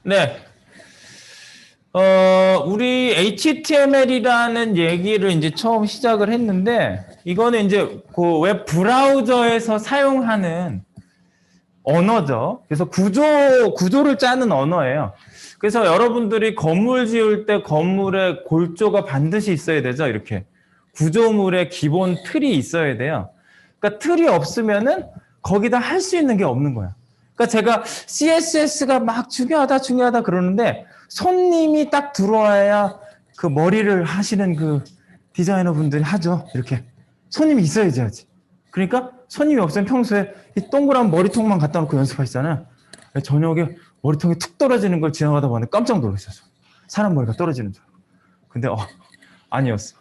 네. 우리 HTML이라는 얘기를 이제 처음 시작을 했는데, 이거는 이제 그 웹 브라우저에서 사용하는 언어죠. 그래서 구조를 짜는 언어예요. 그래서 여러분들이 건물 지을 때 건물의 골조가 반드시 있어야 되죠. 이렇게. 구조물의 기본 틀이 있어야 돼요. 그러니까 틀이 없으면은 거기다 할 수 있는 게 없는 거야. 그러니까 제가 CSS가 막 중요하다 그러는데 손님이 딱 들어와야 그 머리를 하시는 그 디자이너 분들이 하죠. 이렇게. 손님이 있어야지 하지. 그러니까 손님이 없으면 평소에 이 동그란 머리통만 갖다 놓고 연습하시잖아요. 저녁에 머리통이 툭 떨어지는 걸 지나가다 보니 깜짝 놀랐어요. 사람 머리가 떨어지는 줄 알고. 근데 아니었어.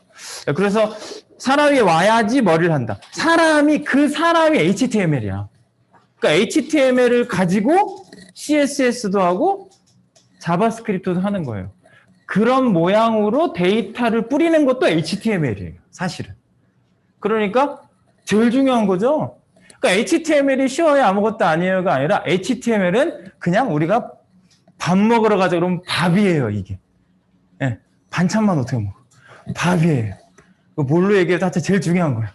그래서 사람이 와야지 머리를 한다. 그 사람이 HTML이야. 그러니까 HTML을 가지고 CSS도 하고 자바스크립트도 하는 거예요. 그런 모양으로 데이터를 뿌리는 것도 HTML이에요. 사실은. 그러니까 제일 중요한 거죠. 그러니까 HTML이 쉬워야 아무것도 아니에요가 아니라 HTML은 그냥 우리가 밥 먹으러 가자 그러면 밥이에요, 이게. 네, 반찬만 어떻게 먹어? 밥이에요. 뭘로 얘기해도 하여튼 제일 중요한 거예요.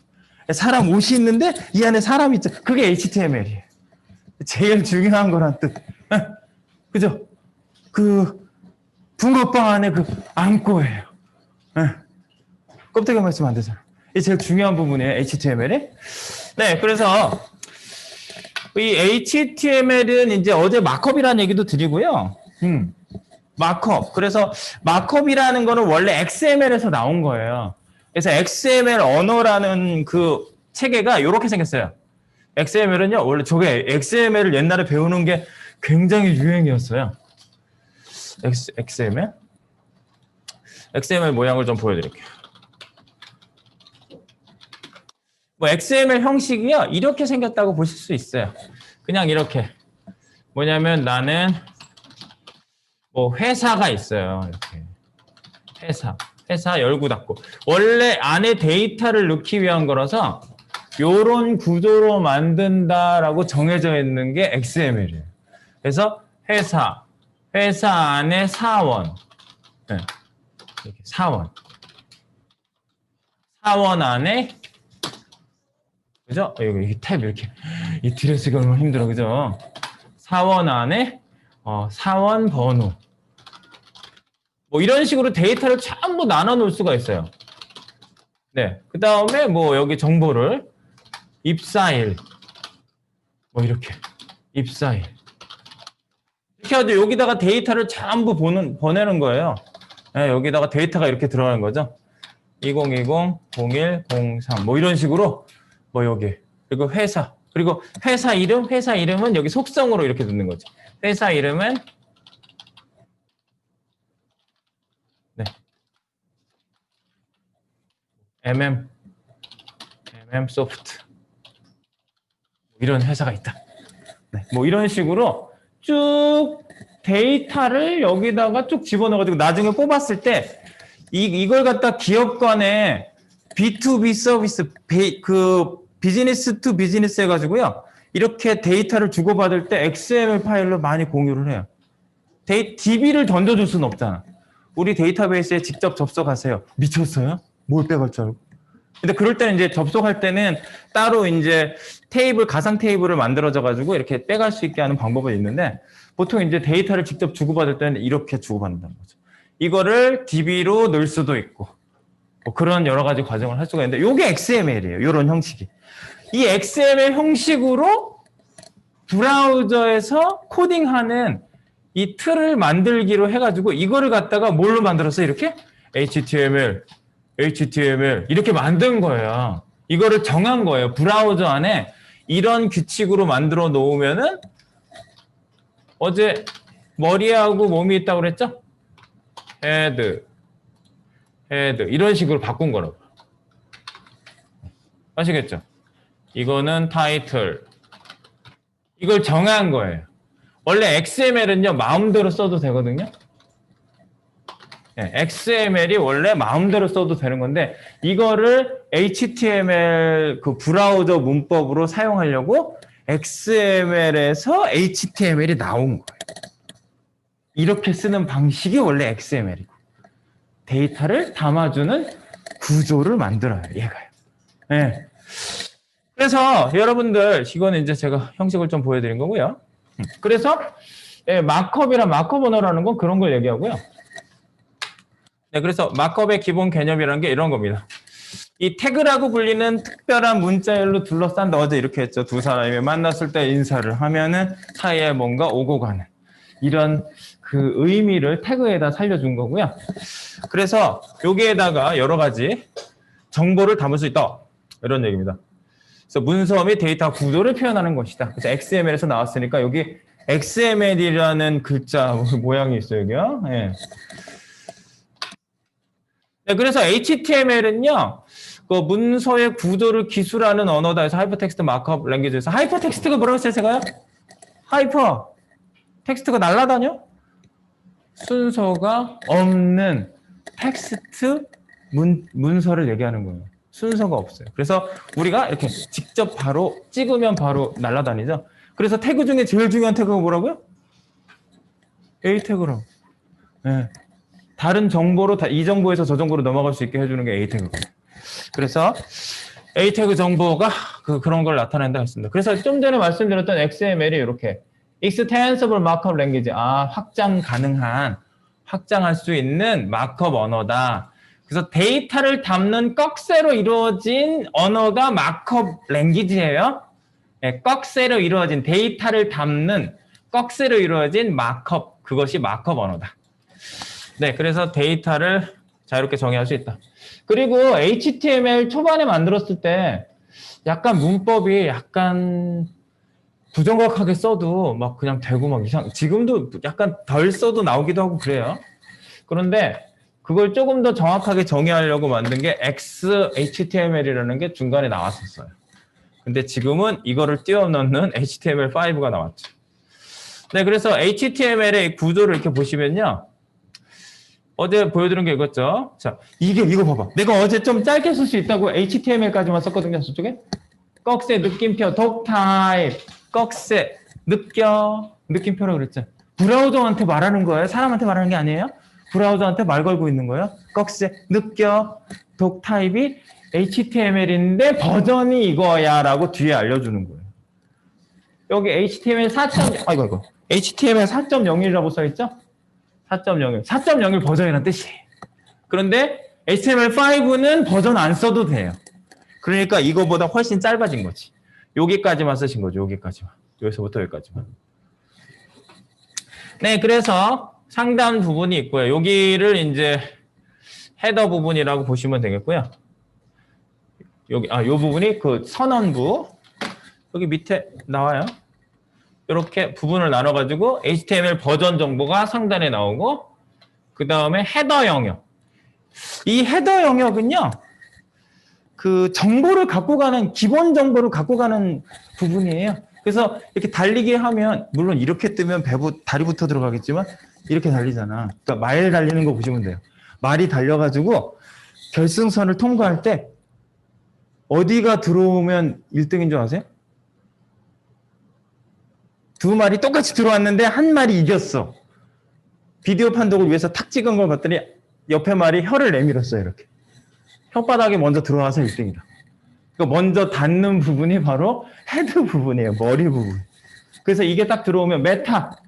사람 옷이 있는데 이 안에 사람이 있죠. 그게 HTML이에요. 제일 중요한 거란 뜻. 네, 그죠? 그 붕어빵 안에 그 안고예요. 네. 껍데기만 있으면 안 되잖아. 이게 제일 중요한 부분이에요, HTML이. 네, 그래서 이 HTML은 이제 어제 마크업이라는 얘기도 드리고요. 마크업. 그래서 마크업이라는 거는 원래 XML에서 나온 거예요. 그래서 XML 언어라는 그 체계가 이렇게 생겼어요. XML은요, 원래 저게 XML을 옛날에 배우는 게 굉장히 유행이었어요. XML? XML 모양을 좀 보여드릴게요. 뭐 XML 형식이요, 이렇게 생겼다고 보실 수 있어요. 그냥 이렇게. 뭐냐면 나는 뭐 회사가 있어요. 이렇게. 회사 열고 닫고. 원래 안에 데이터를 넣기 위한 거라서 요런 구조로 만든다라고 정해져 있는 게 XML이에요. 그래서 회사 안에 사원. 네. 이렇게 사원 안에, 그죠? 여기 탭 이렇게. 이 드레스가 얼마나 힘들어, 그죠? 사원 안에 사원 번호. 뭐 이런 식으로 데이터를 전부 나눠 놓을 수가 있어요. 네. 그 다음에 뭐 여기 정보를 입사일. 뭐 이렇게. 입사일. 이렇게 하죠. 여기다가 데이터를 전부 보내는 거예요. 네, 여기다가 데이터가 이렇게 들어가는 거죠. 2020, 01, 03. 뭐 이런 식으로 뭐 여기. 그리고 그리고 회사 이름은 여기 속성으로 이렇게 넣는 거죠. 회사 이름은 네. MM 소프트. 이런 회사가 있다. 네. 뭐 이런 식으로 쭉 데이터를 여기다가 쭉 집어넣어가지고 나중에 뽑았을 때 이걸 갖다 기업 간에 B2B 서비스, 비즈니스 투 비즈니스 해가지고요. 이렇게 데이터를 주고받을 때 XML 파일로 많이 공유를 해요. DB를 던져줄 수는 없잖아. 우리 데이터베이스에 직접 접속하세요. 미쳤어요? 뭘 빼갈 줄 알고. 근데 그럴 때는 이제 접속할 때는 따로 이제 가상 테이블을 만들어져가지고 이렇게 빼갈 수 있게 하는 방법이 있는데 보통 이제 데이터를 직접 주고받을 때는 이렇게 주고받는다는 거죠. 이거를 DB로 넣을 수도 있고 뭐 그런 여러 가지 과정을 할 수가 있는데 이게 XML이에요. 이런 형식이. 이 XML 형식으로 브라우저에서 코딩하는 이 틀을 만들기로 해가지고 이거를 갖다가 뭘로 만들었어? 이렇게 HTML 이렇게 만든 거예요. 이거를 정한 거예요. 브라우저 안에 이런 규칙으로 만들어 놓으면은 어제 머리하고 몸이 있다고 그랬죠? 헤드 이런 식으로 바꾼 거라고. 아시겠죠? 이거는 타이틀. 이걸 정한 거예요. 원래 XML은요, 마음대로 써도 되거든요. 네, XML이 원래 마음대로 써도 되는 건데, 이거를 HTML 그 브라우저 문법으로 사용하려고 XML에서 HTML이 나온 거예요. 이렇게 쓰는 방식이 원래 XML이고 데이터를 담아주는 구조를 만들어요. 얘가요. 네. 그래서 여러분들 이거는 이제 제가 형식을 좀 보여드린 거고요. 그래서 마크업이랑 마크업 언어라는 건 그런 걸 얘기하고요. 네, 그래서 마크업의 기본 개념이라는 게 이런 겁니다. 이 태그라고 불리는 특별한 문자열로 둘러싼다. 어제 이렇게 했죠. 두 사람이 만났을 때 인사를 하면은 사이에 뭔가 오고 가는 이런 그 의미를 태그에다 살려준 거고요. 그래서 여기에다가 여러 가지 정보를 담을 수 있다. 이런 얘기입니다. 그래서 문서 및 데이터 구조를 표현하는 것이다. 그래서 XML에서 나왔으니까 여기 XML이라는 글자 모양이 있어요. 여기요. 네. 네, 그래서 HTML은요. 그 문서의 구조를 기술하는 언어다 해서 하이퍼텍스트 마크업 랭귀지에서 하이퍼텍스트가 뭐라고 했어요, 제가요? 하이퍼 텍스트가 날아다녀? 순서가 없는 텍스트 문서를 얘기하는 거예요. 순서가 없어요. 그래서 우리가 이렇게 직접 바로 찍으면 바로 날아다니죠. 그래서 태그 중에 제일 중요한 태그가 뭐라고요? A 태그라고. 네. 다른 정보로 이 정보에서 저 정보로 넘어갈 수 있게 해주는 게 A 태그거든요. 그래서 A 태그 정보가 그런 걸 나타낸다 했습니다. 그래서 좀 전에 말씀드렸던 XML이 이렇게 Extensible Markup Language, 확장할 수 있는 마크업 언어다. 그래서 데이터를 담는 꺽쇠로 이루어진 언어가 마크업 랭귀지예요. 네, 꺽쇠로 이루어진 데이터를 담는 꺽쇠로 이루어진 마크업, 그것이 마크업 언어다. 네, 그래서 데이터를 자유롭게 정의할 수 있다. 그리고 HTML 초반에 만들었을 때 약간 문법이 약간 부정확하게 써도 막 그냥 되고 막 지금도 약간 덜 써도 나오기도 하고 그래요. 그런데 그걸 조금 더 정확하게 정의하려고 만든 게 XHTML이라는 게 중간에 나왔었어요. 근데 지금은 이거를 뛰어넘는 HTML5가 나왔죠. 네, 그래서 HTML의 구조를 이렇게 보시면요. 어제 보여드린 게 이거죠. 자, 이거 봐봐. 내가 어제 좀 짧게 쓸 수 있다고 HTML까지만 썼거든요, 저쪽에. 꺽쇠, 느낌표, 독타입, 꺽쇠, 느낌표라고 그랬죠. 브라우저한테 말하는 거예요? 사람한테 말하는 게 아니에요? 브라우저한테 말 걸고 있는 거예요? 꺽쇠, 독타입이 HTML인데 버전이 이거야 라고 뒤에 알려주는 거예요. 여기 HTML 4.0, HTML 4.01이라고 써있죠? 4.01. 4.01 버전이라는 뜻이에요. 그런데 HTML5는 버전 안 써도 돼요. 그러니까 이거보다 훨씬 짧아진 거지. 여기까지만 쓰신 거죠. 여기까지만. 여기서부터 여기까지만. 네, 그래서 상단 부분이 있고요. 여기를 이제 헤더 부분이라고 보시면 되겠고요. 여기, 요 부분이 그 선언부. 여기 밑에 나와요. 이렇게 부분을 나눠가지고 HTML 버전 정보가 상단에 나오고 그 다음에 헤더 영역. 이 헤더 영역은요. 그 정보를 갖고 가는 기본 정보를 갖고 가는 부분이에요. 그래서 이렇게 달리기 하면 물론 이렇게 뜨면 다리부터 들어가겠지만 이렇게 달리잖아. 그러니까 말 달리는 거 보시면 돼요. 말이 달려가지고 결승선을 통과할 때 어디가 들어오면 1등인 줄 아세요? 두 마리 똑같이 들어왔는데 한 마리 이겼어. 비디오 판독을 위해서 탁 찍은 걸 봤더니 옆에 말이 혀를 내밀었어요. 이렇게. 혓바닥에 먼저 들어와서 1등이다. 그러니까 먼저 닿는 부분이 바로 헤드 부분이에요. 머리 부분. 그래서 이게 딱 들어오면 메타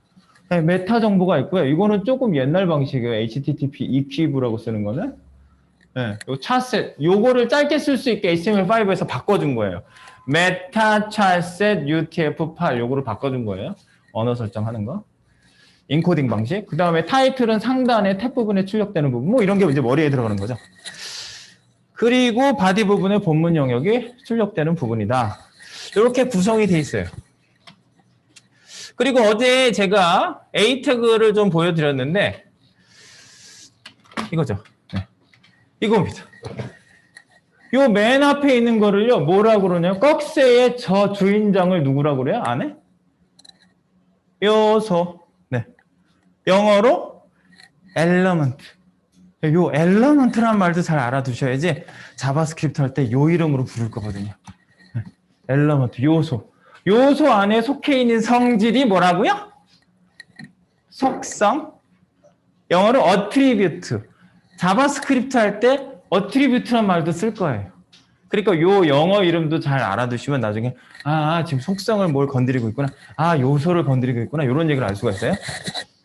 정보가 있고요. 이거는 조금 옛날 방식이에요. HTTP equive라고 쓰는 거는. 네, 요 차셋, 요거를 짧게 쓸 수 있게 HTML5에서 바꿔준 거예요. 메타 차셋 UTF-8 요거를 바꿔준 거예요. 언어 설정하는 거. 인코딩 방식. 그 다음에 타이틀은 상단에 탭 부분에 출력되는 부분. 뭐 이런 게 이제 머리에 들어가는 거죠. 그리고 바디 부분의 본문 영역이 출력되는 부분이다. 이렇게 구성이 돼 있어요. 그리고 어제 제가 A 태그를 좀 보여드렸는데 이거죠. 네. 이겁니다. 요 맨 앞에 있는 거를요, 뭐라고 그러냐면, 꺽쇠의 저 주인장을 누구라고 그래요? 안에? 요소. 네. 영어로 element. 요 element란 말도 잘 알아두셔야지 자바스크립트 할 때 요 이름으로 부를 거거든요. 네. element, 요소. 요소 안에 속해 있는 성질이 뭐라고요? 속성. 영어로 attribute. 자바스크립트 할 때 attribute란 말도 쓸 거예요. 그러니까 요 영어 이름도 잘 알아두시면 나중에 지금 속성을 뭘 건드리고 있구나. 요소를 건드리고 있구나. 이런 얘기를 알 수가 있어요.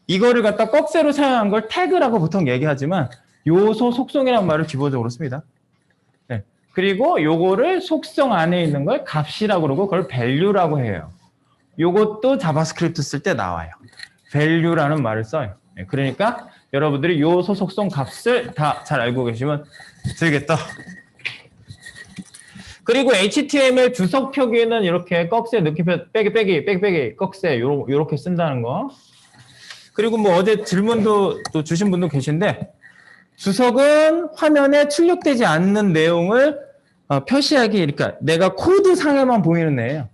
이거를 갖다 꺽쇠로 사용한 걸 태그라고 보통 얘기하지만 요소 속성이라는 말을 기본적으로 씁니다. 네. 그리고 요거를 속성 안에 있는 걸 값이라고 그러고 그걸 value라고 해요. 요것도 자바스크립트 쓸 때 나와요. value라는 말을 써요. 네. 그러니까 여러분들이 요소 속성 값을 다 잘 알고 계시면 되겠다. 그리고 HTML 주석 표기는 이렇게 꺽쇠 느낌표 빼기 꺽쇠 요렇게 쓴다는 거. 그리고 뭐 어제 질문도 또 주신 분도 계신데 주석은 화면에 출력되지 않는 내용을 표시하기, 그러니까 내가 코드 상에만 보이는 애예요.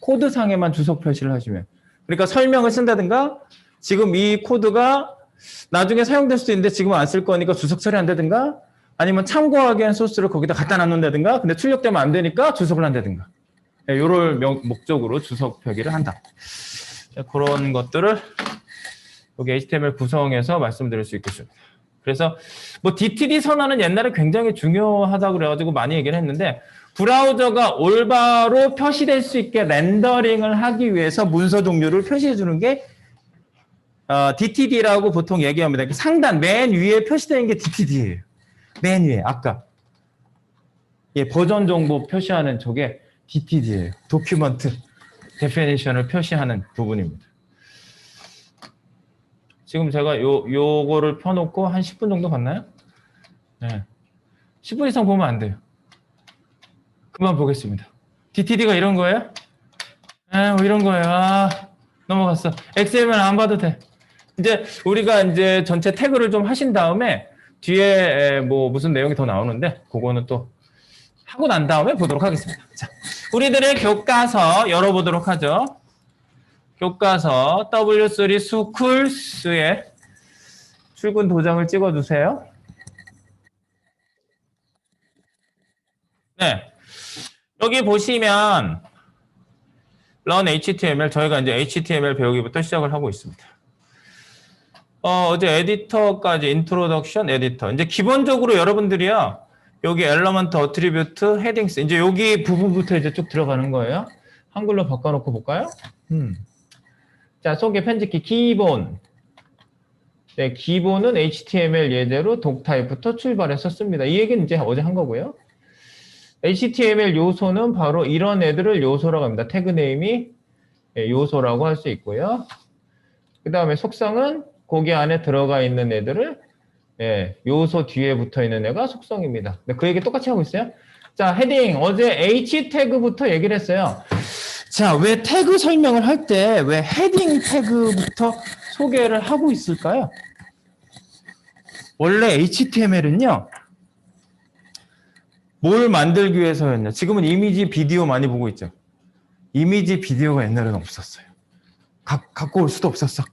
코드 상에만 주석 표시를 하시면. 그러니까 설명을 쓴다든가 지금 이 코드가 나중에 사용될 수도 있는데 지금은 안 쓸 거니까 주석 처리한다든가 아니면 참고하기 위한 소스를 거기다 갖다 놔놓는다든가 근데 출력되면 안 되니까 주석을 한다든가 요럴 목적으로 주석 표기를 한다. 그런 것들을 여기 HTML 구성에서 말씀드릴 수 있겠습니다. 그래서 뭐 DTD 선언은 옛날에 굉장히 중요하다고 그래가지고 많이 얘기를 했는데 브라우저가 올바로 표시될 수 있게 렌더링을 하기 위해서 문서 종류를 표시해 주는 게 DTD라고 보통 얘기합니다. 상단 맨 위에 표시되는 게 DTD예요. 맨 위에 아까 버전 정보 표시하는 쪽에 DTD예요. 도큐먼트 데피니션을 표시하는 부분입니다. 지금 제가 요거를 펴놓고 한 10분 정도 갔나요? 네. 10분 이상 보면 안 돼요. 그만 보겠습니다. DTD가 이런 거예요? 뭐 이런 거예요. 넘어갔어. XML 안 봐도 돼. 이제 우리가 이제 전체 태그를 좀 하신 다음에 뒤에 뭐 무슨 내용이 더 나오는데 그거는 또 하고 난 다음에 보도록 하겠습니다. 자, 우리들의 교과서 열어보도록 하죠. 교과서 W3 스쿨스의 출근 도장을 찍어주세요. 네, 여기 보시면 Run HTML, 저희가 이제 HTML 배우기부터 시작을 하고 있습니다. 어제 에디터까지 인트로덕션 에디터. 이제 기본적으로 여러분들이요. 여기 엘러먼트, 어트리뷰트, 헤딩스. 이제 여기 부분부터 이제 쭉 들어가는 거예요. 한글로 바꿔놓고 볼까요? 자, 소개 편집기 기본. 네, 기본은 HTML 예제로 독타입부터 출발해서 씁니다. 이 얘기는 이제 어제 한 거고요. HTML 요소는 바로 이런 애들을 요소라고 합니다. 태그 네임이 요소라고 할 수 있고요. 그 다음에 속성은 거기 안에 들어가 있는 애들을 요소 뒤에 붙어 있는 애가 속성입니다. 그 얘기 똑같이 하고 있어요. 자, 헤딩. 어제 H 태그부터 얘기를 했어요. 자, 왜 태그 설명을 할 때 왜 헤딩 태그부터 소개를 하고 있을까요? 원래 HTML은요. 뭘 만들기 위해서였냐. 지금은 이미지, 비디오 많이 보고 있죠. 이미지, 비디오가 옛날에는 없었어요. 갖고 올 수도 없었어.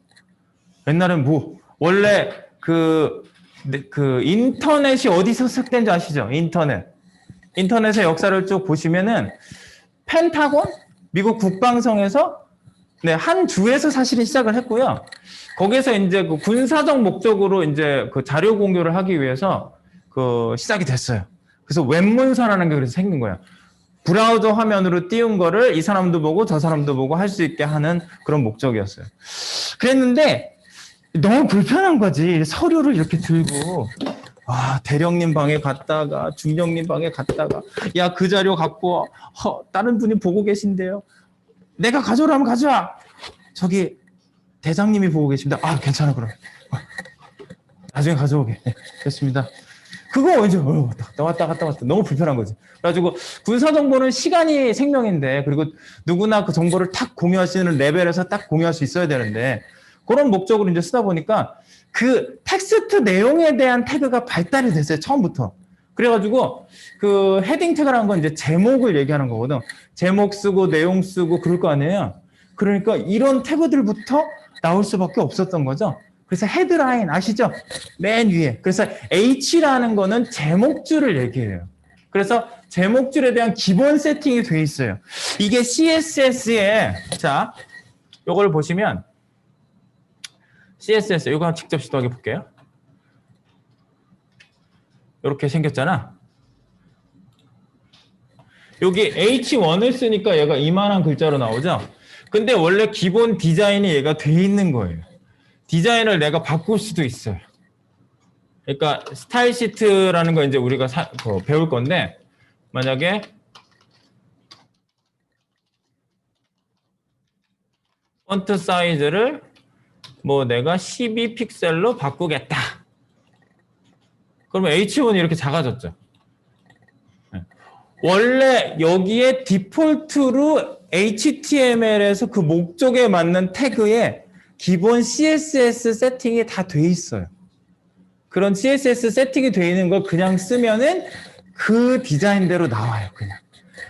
옛날엔 뭐 원래 그 인터넷이 어디서 시작된지 아시죠? 인터넷의 역사를 쭉 보시면은 펜타곤 미국 국방성에서 한 주에서 사실은 시작을 했고요. 거기서 이제 그 군사적 목적으로 이제 그 자료 공유를 하기 위해서 그 시작이 됐어요. 그래서 웹문서라는 게 그래서 생긴 거예요. 브라우저 화면으로 띄운 거를 이 사람도 보고 저 사람도 보고 할 수 있게 하는 그런 목적이었어요. 그랬는데 너무 불편한 거지. 서류를 이렇게 들고 대령님 방에 갔다가 중령님 방에 갔다가 야, 그 자료 갖고 다른 분이 보고 계신데요. 내가 가져오라면 가져와. 저기 대장님이 보고 계십니다. 괜찮아 그럼. 나중에 가져오게. 네, 됐습니다. 그거 이제 왔다 갔다 너무 불편한 거지. 그래가지고 군사 정보는 시간이 생명인데 그리고 누구나 그 정보를 탁 공유할 수 있는 레벨에서 딱 공유할 수 있어야 되는데 그런 목적으로 이제 쓰다 보니까 그 텍스트 내용에 대한 태그가 발달이 됐어요. 처음부터. 그래가지고 그 헤딩 태그라는 건 이제 제목을 얘기하는 거거든. 제목 쓰고 내용 쓰고 그럴 거 아니에요. 그러니까 이런 태그들부터 나올 수밖에 없었던 거죠. 그래서 헤드라인 아시죠? 맨 위에. 그래서 H라는 거는 제목줄을 얘기해요. 그래서 제목줄에 대한 기본 세팅이 돼 있어요. 이게 CSS에 자, 요걸 보시면 CSS 이거 직접 시도하게 볼게요. 이렇게 생겼잖아. 여기 H1을 쓰니까 얘가 이만한 글자로 나오죠. 근데 원래 기본 디자인이 얘가 돼 있는 거예요. 디자인을 내가 바꿀 수도 있어요. 그러니까 스타일 시트라는 거 이제 우리가 배울 건데, 만약에 폰트 사이즈를 뭐 내가 12픽셀로 바꾸겠다. 그러면 H1이 이렇게 작아졌죠. 원래 여기에 디폴트로 HTML에서 그 목적에 맞는 태그에 기본 CSS 세팅이 다 돼 있어요. 그런 CSS 세팅이 돼 있는 걸 그냥 쓰면은 그 디자인대로 나와요, 그냥.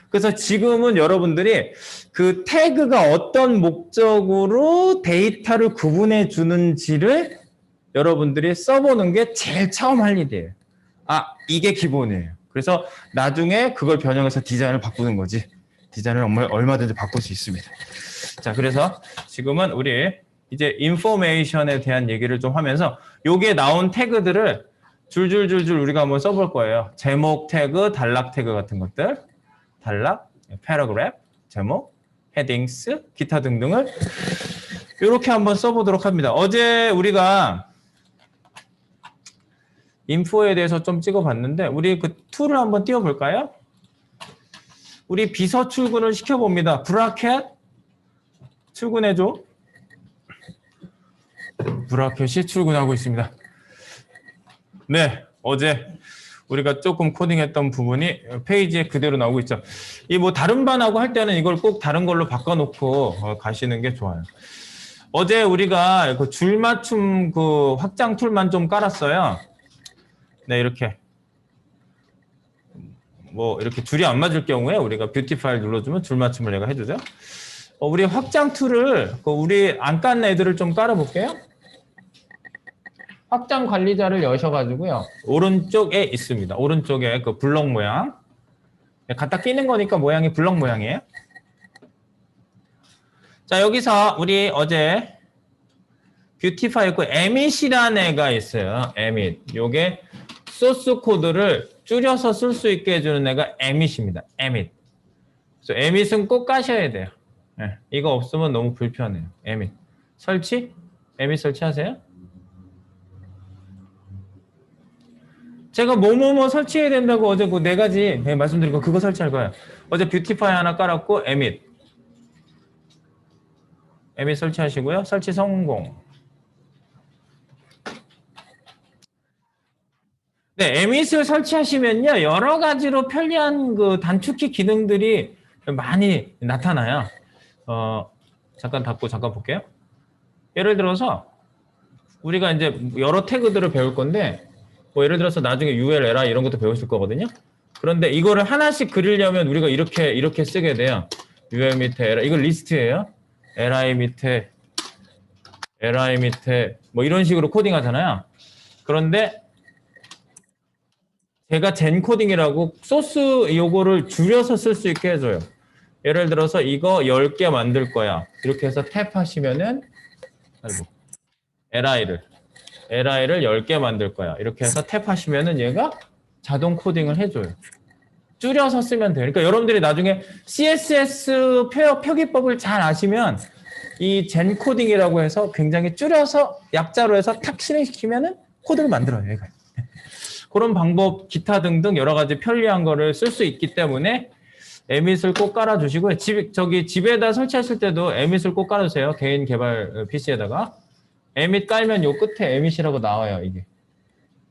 그래서 지금은 여러분들이 그 태그가 어떤 목적으로 데이터를 구분해 주는지를 여러분들이 써보는 게 제일 처음 할 일이에요. 아, 이게 기본이에요. 그래서 나중에 그걸 변형해서 디자인을 바꾸는 거지. 디자인을 얼마든지 바꿀 수 있습니다. 자, 그래서 지금은 우리 이제 인포메이션에 대한 얘기를 좀 하면서 여기에 나온 태그들을 줄줄줄줄 우리가 한번 써볼 거예요. 제목 태그, 단락 태그 같은 것들. 단락, 패러그래프, 제목, 헤딩스, 기타 등등을 이렇게 한번 써보도록 합니다. 어제 우리가 인포에 대해서 좀 찍어봤는데 우리 그 툴을 한번 띄워볼까요? 우리 비서 출근을 시켜봅니다. 브라켓 출근해줘. 브라켓이 출근하고 있습니다. 네, 어제 우리가 조금 코딩했던 부분이 페이지에 그대로 나오고 있죠. 이 뭐 다른 반하고 할 때는 이걸 꼭 다른 걸로 바꿔놓고 가시는 게 좋아요. 어제 우리가 그 줄맞춤 그 확장 툴만 좀 깔았어요. 네, 이렇게 뭐 이렇게 줄이 안 맞을 경우에 우리가 뷰티 파일 눌러주면 줄맞춤을 얘가 해주죠. 우리 확장 툴을 우리 안 깐 애들을 좀 깔아볼게요. 확장 관리자를 여셔가지고요. 오른쪽에 있습니다. 오른쪽에 그 블럭 모양. 갖다 끼는 거니까 모양이 블럭 모양이에요. 자, 여기서 우리 어제 뷰티파이 그 emit이라는 애가 있어요. emit. 요게 소스 코드를 줄여서 쓸 수 있게 해주는 애가 emit입니다. emit. 그래서 emit은 꼭 까셔야 돼요. 네, 이거 없으면 너무 불편해요. emit. 설치? emit 설치하세요? 제가 뭐뭐뭐 설치해야 된다고 어제 그 4가지 말씀드린 거 그거 설치할 거예요. 어제 뷰티파이 하나 깔았고 emit. emit 설치하시고요. 설치 성공. 네, emit을 설치하시면요. 여러 가지로 편리한 그 단축키 기능들이 많이 나타나요. 잠깐 닫고 잠깐 볼게요. 예를 들어서 우리가 이제 여러 태그들을 배울 건데 뭐 예를 들어서 나중에 UL, LI 이런 것도 배우실 거거든요. 그런데 이거를 하나씩 그리려면 우리가 이렇게 쓰게 돼요. UL 밑에 LI, 이거 리스트예요. LI 밑에 뭐 이런 식으로 코딩 하잖아요. 그런데 제가 젠 코딩이라고 소스 요거를 줄여서 쓸 수 있게 해줘요. 예를 들어서 이거 10개 만들 거야. 이렇게 해서 탭 하시면은 LI를 10개 만들 거야. 이렇게 해서 탭 하시면은 얘가 자동 코딩을 해줘요. 줄여서 쓰면 돼요. 그러니까 여러분들이 나중에 CSS 표기법을 잘 아시면 이 젠 코딩이라고 해서 굉장히 줄여서 약자로 해서 탁 실행시키면은 코드를 만들어요. 얘가. 그런 방법, 기타 등등 여러 가지 편리한 거를 쓸 수 있기 때문에 emit을 꼭 깔아주시고요. 집에다 설치하실 때도 emit을 꼭 깔아주세요. 개인 개발 PC에다가. emit 깔면 요 끝에 emit이라고 나와요. 이게.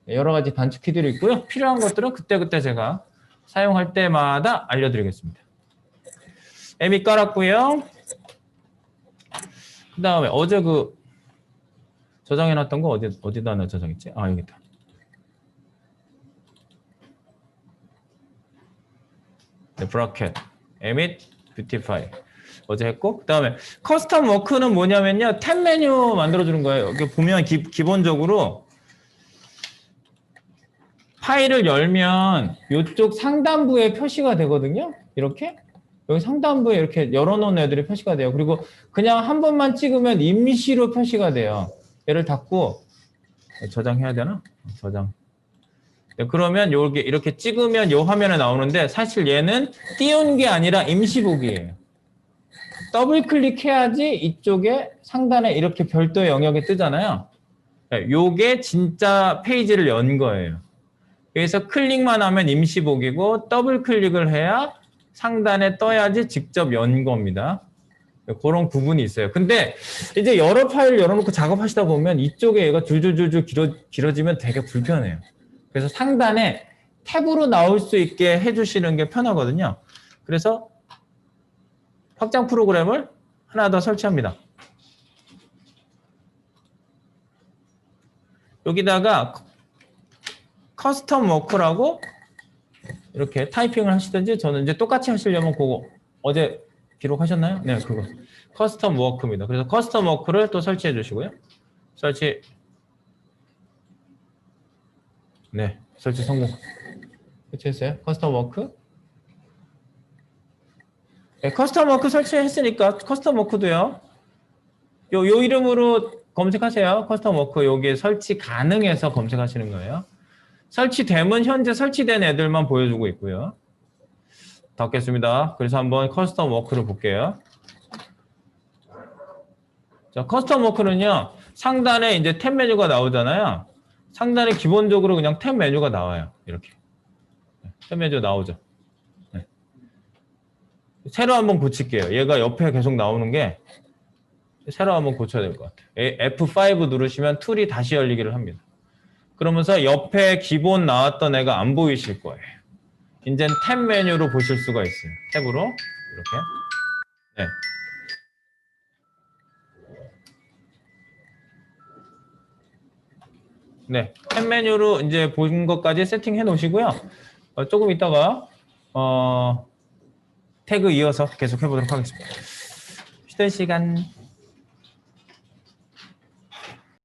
여러 가지 단축 키들이 있고요. 필요한 것들은 그때그때 제가 사용할 때마다 알려드리겠습니다. emit 깔았고요. 그 다음에 어제 그 저장해놨던 거 어디다 나 저장했지? 아, 여기 있다. 네, 브라켓, emit, beautify 어제 했고, 그 다음에 커스텀 워크는 뭐냐면요, 탭 메뉴 만들어주는 거예요. 여기 보면 기본적으로 파일을 열면 이쪽 상단부에 표시가 되거든요. 이렇게 여기 상단부에 이렇게 열어놓은 애들이 표시가 돼요. 그리고 그냥 한 번만 찍으면 임시로 표시가 돼요. 얘를 닫고 저장해야 되나? 저장. 네, 그러면 요게 이렇게 찍으면 요 화면에 나오는데 사실 얘는 띄운 게 아니라 임시복이에요. 더블 클릭해야지 이쪽에 상단에 이렇게 별도 영역이 뜨잖아요. 네, 요게 진짜 페이지를 연 거예요. 그래서 클릭만 하면 임시복이고 더블 클릭을 해야 상단에 떠야지 직접 연 겁니다. 그런 구분이 있어요. 근데 이제 여러 파일 열어놓고 작업하시다 보면 이쪽에 얘가 줄줄줄줄 길어지면 되게 불편해요. 그래서 상단에 탭으로 나올 수 있게 해주시는 게 편하거든요. 그래서 확장 프로그램을 하나 더 설치합니다. 여기다가 커스텀 워크라고 이렇게 타이핑을 하시든지 저는 이제 똑같이 하시려면 그거 어제 기록하셨나요? 네, 그거 커스텀 워크입니다. 그래서 커스텀 워크를 또 설치해 주시고요. 설치. 네, 설치 성공. 설치했어요. 커스텀 워크. 네, 커스텀 워크 설치했으니까 커스텀 워크도요. 요 이름으로 검색하세요. 커스텀 워크 여기에 설치 가능해서 검색하시는 거예요. 설치되면 현재 설치된 애들만 보여주고 있고요. 닫겠습니다. 그래서 한번 커스텀 워크를 볼게요. 자, 커스텀 워크는요. 상단에 이제 탭 메뉴가 나오잖아요. 상단에 기본적으로 그냥 탭 메뉴가 나와요. 이렇게. 탭 메뉴 나오죠. 네. 새로 한번 고칠게요. 얘가 옆에 계속 나오는 게 새로 한번 고쳐야 될 것 같아요. F5 누르시면 툴이 다시 열리기를 합니다. 그러면서 옆에 기본 나왔던 애가 안 보이실 거예요. 이제는 탭 메뉴로 보실 수가 있어요. 탭으로 이렇게. 네. 네, 탭 메뉴로 이제 본 것까지 세팅해 놓으시고요. 조금 있다가 태그 이어서 계속 해보도록 하겠습니다. 쉬는 시간.